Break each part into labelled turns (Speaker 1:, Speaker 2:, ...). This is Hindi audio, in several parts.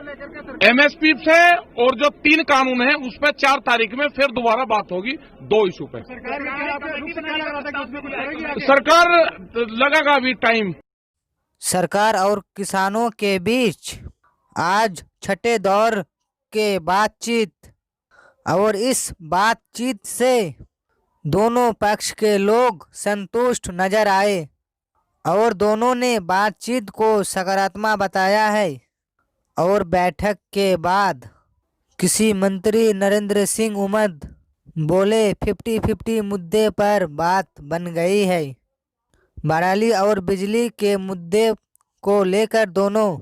Speaker 1: एमएसपी से और जो 3 कानून है उस पर 4 तारीख में फिर दोबारा बात होगी 2 इशू पे। सरकार लगेगा अभी टाइम।
Speaker 2: सरकार और किसानों के बीच आज छठे दौर के बातचीत, और इस बातचीत से दोनों पक्ष के लोग संतुष्ट नजर आए और दोनों ने बातचीत को सकारात्मक बताया है। और बैठक के बाद कृषि मंत्री नरेंद्र सिंह उमद बोले 50-50 मुद्दे पर बात बन गई है। बहाली और बिजली के मुद्दे को लेकर दोनों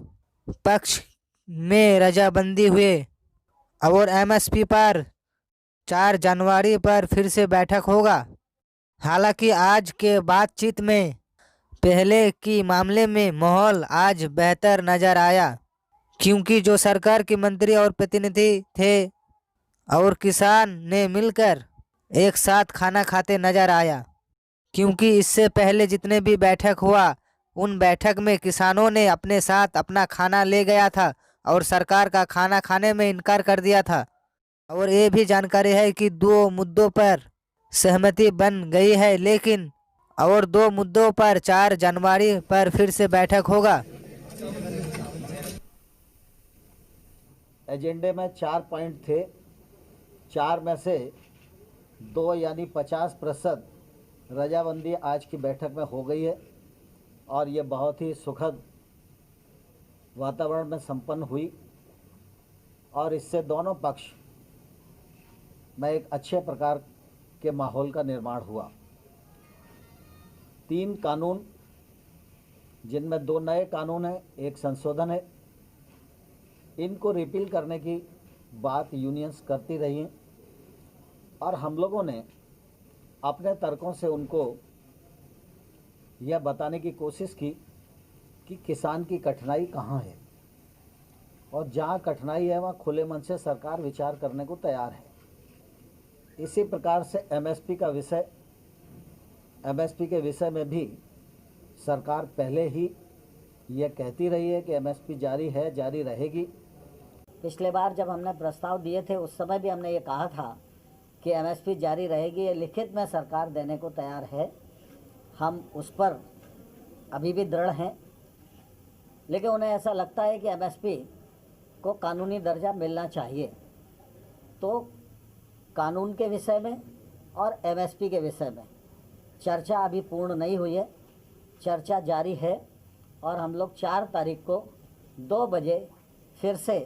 Speaker 2: पक्ष में रजामंदी हुए और एमएसपी पर 4 जनवरी पर फिर से बैठक होगा। हालांकि आज के बातचीत में पहले की मामले में माहौल आज बेहतर नजर आया, क्योंकि जो सरकार के मंत्री और प्रतिनिधि थे और किसान ने मिलकर एक साथ खाना खाते नजर आया। क्योंकि इससे पहले जितने भी बैठक हुआ उन बैठक में किसानों ने अपने साथ अपना खाना ले गया था और सरकार का खाना खाने में इनकार कर दिया था। और ये भी जानकारी है कि 2 मुद्दों पर सहमति बन गई है, लेकिन और 2 मुद्दों पर 4 जनवरी पर फिर से बैठक होगा।
Speaker 3: एजेंडे में 4 पॉइंट थे, 4 में से 2 यानी 50% रजामंदी आज की बैठक में हो गई है और ये बहुत ही सुखद वातावरण में संपन्न हुई और इससे दोनों पक्ष में एक अच्छे प्रकार के माहौल का निर्माण हुआ। 3 कानून, जिनमें 2 नए कानून हैं, 1 संशोधन है, इनको रिपील करने की बात यूनियंस करती रही हैं और हम लोगों ने अपने तर्कों से उनको यह बताने की कोशिश की कि किसान की कठिनाई कहाँ है और जहाँ कठिनाई है वहाँ खुले मन से सरकार विचार करने को तैयार है। इसी प्रकार से एमएसपी के विषय में भी सरकार पहले ही यह कहती रही है कि एमएसपी जारी है, जारी रहेगी।
Speaker 4: पिछले बार जब हमने प्रस्ताव दिए थे उस समय भी हमने ये कहा था कि एमएसपी जारी रहेगी, ये लिखित में सरकार देने को तैयार है। हम उस पर अभी भी दृढ़ हैं, लेकिन उन्हें ऐसा लगता है कि एमएसपी को कानूनी दर्जा मिलना चाहिए। तो कानून के विषय में और एमएसपी के विषय में चर्चा अभी पूर्ण नहीं हुई है, चर्चा जारी है और हम लोग 4 तारीख को 2 बजे फिर से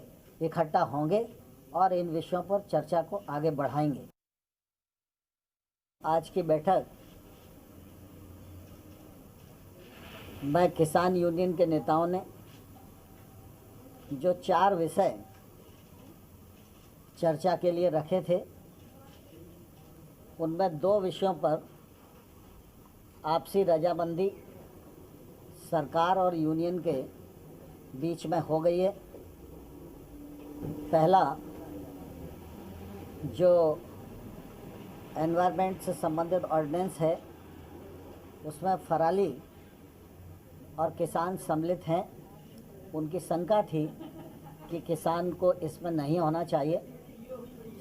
Speaker 4: इकट्ठा होंगे और इन विषयों पर चर्चा को आगे बढ़ाएंगे। आज की बैठक में किसान यूनियन के नेताओं ने जो 4 विषय चर्चा के लिए रखे थे, उनमें 2 विषयों पर आपसी रजामंदी सरकार और यूनियन के बीच में हो गई है। पहला जो एनवायरनमेंट से संबंधित ऑर्डिनेंस है, उसमें फराली और किसान सम्मिलित हैं। उनकी शंका थी कि किसान को इसमें नहीं होना चाहिए।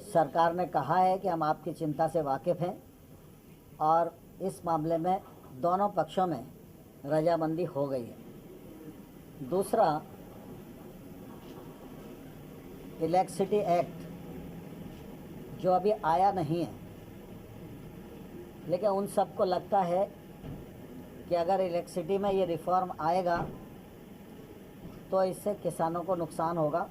Speaker 4: सरकार ने कहा है कि हम आपकी चिंता से वाकिफ़ हैं और इस मामले में दोनों पक्षों में रजामंदी हो गई है। दूसरा, इलेक्ट्रिसिटी एक्ट जो अभी आया नहीं है, लेकिन उन सबको लगता है कि अगर इलेक्ट्रिसिटी में ये रिफॉर्म आएगा तो इससे किसानों को नुकसान होगा।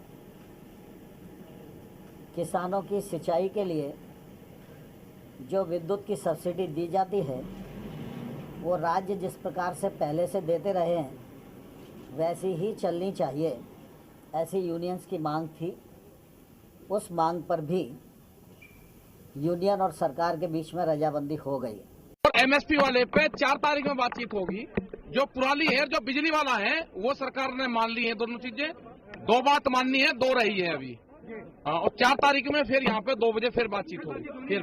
Speaker 4: किसानों की सिंचाई के लिए जो विद्युत की सब्सिडी दी जाती है वो राज्य जिस प्रकार से पहले से देते रहे हैं वैसी ही चलनी चाहिए, ऐसी यूनियंस की मांग थी। उस मांग पर भी यूनियन और सरकार के बीच में रजामंदी हो गई।
Speaker 1: और एमएसपी वाले पे 4 तारीख में बातचीत होगी। जो पुरानी है, जो बिजली वाला है, वो सरकार ने मान ली है। दोनों चीजें, 2 बात माननी है, 2 रही है अभी। और 4 तारीख में फिर यहाँ पे 2 बजे फिर बातचीत होगी।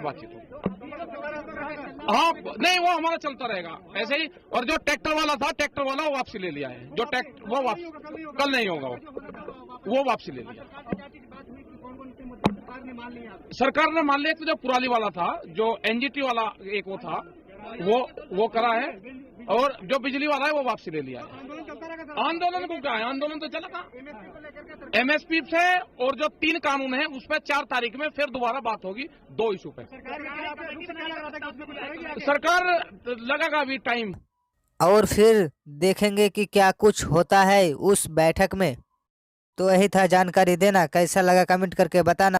Speaker 1: हाँ, नहीं, वो हमारा चलता रहेगा ऐसे ही। और जो ट्रैक्टर वाला था, ट्रैक्टर वाला वो वापसी ले लिया है। जो ट्रैक्टर वो वापस कल नहीं होगा वो। वो वापसी ले लिया। सरकार ने मान लिया कि जो पुराली वाला था, जो एनजीटी वाला एक वो था, वो करा है, और जो बिजली वाला है वो वापसी ले लिया है। आंदोलन को क्या है, आंदोलन तो चला था एमएसपी से, और जो 3 कानून है उस पर 4 तारीख में फिर दोबारा बात होगी 2 इशू पे। सरकार लगेगा अभी टाइम,
Speaker 2: और फिर देखेंगे कि क्या कुछ होता है उस बैठक में। तो यही था जानकारी देना। कैसा लगा कमेंट करके बताना।